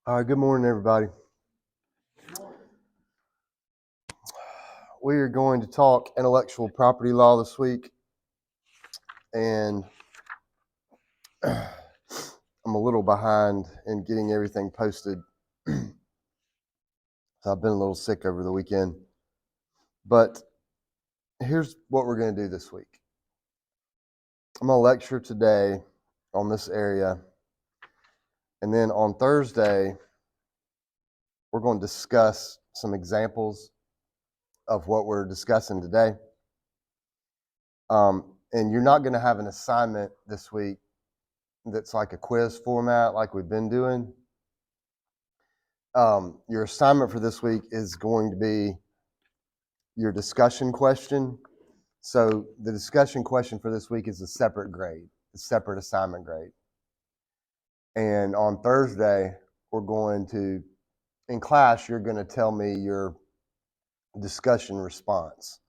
All right, good morning, everybody. We are going to talk intellectual property law this week, and I'm a little behind in getting everything posted. So I've been a little sick over the weekend. But here's what we're going to do this week. I'm going to lecture today on this area, and then on Thursday, we're going to discuss some examples of what we're discussing today. And you're not going to have an assignment this week that's like a quiz format like we've been doing. Your assignment for this week is going to be your discussion question. So the discussion question for this week is a separate grade, a separate assignment grade. And on Thursday, we're going to, in class, you're going to tell me your discussion response.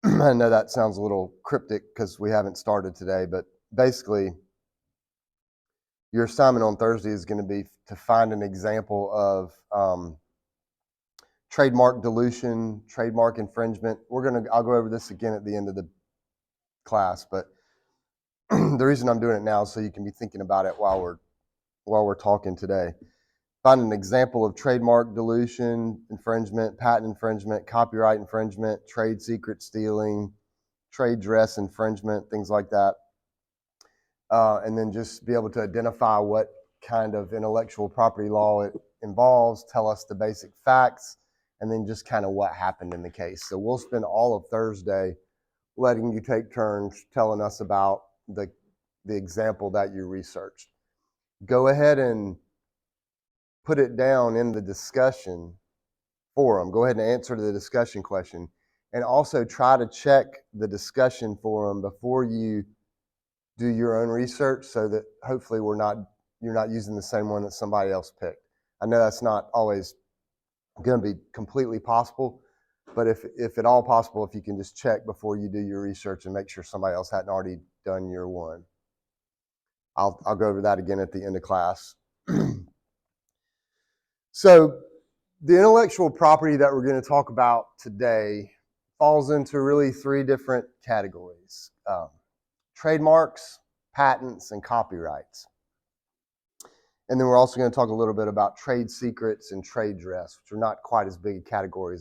I know that sounds a little cryptic because we haven't started today, but basically, your assignment on Thursday is going to be to find an example of trademark dilution, trademark infringement. I'll go over this again at the end of the class, but the reason I'm doing it now is so you can be thinking about it while we're talking today. Find an example of trademark dilution, infringement, patent infringement, copyright infringement, trade secret stealing, trade dress infringement, things like that. And then just be able to identify what kind of intellectual property law it involves, tell us the basic facts, and then just kind of what happened in the case. So we'll spend all of Thursday letting you take turns telling us about the example that you researched. Go ahead and put it down in the discussion forum. Go ahead and answer the discussion question. And also try to check the discussion forum before you do your own research so that hopefully you're not using the same one that somebody else picked. I know that's not always going to be completely possible, but if at all possible, if you can just check before you do your research and make sure somebody else hadn't already done your one. I'll go over that again at the end of class. So the intellectual property that we're going to talk about today falls into really three different categories: trademarks, patents, and copyrights. And then we're also going to talk a little bit about trade secrets and trade dress, which are not quite as big a categories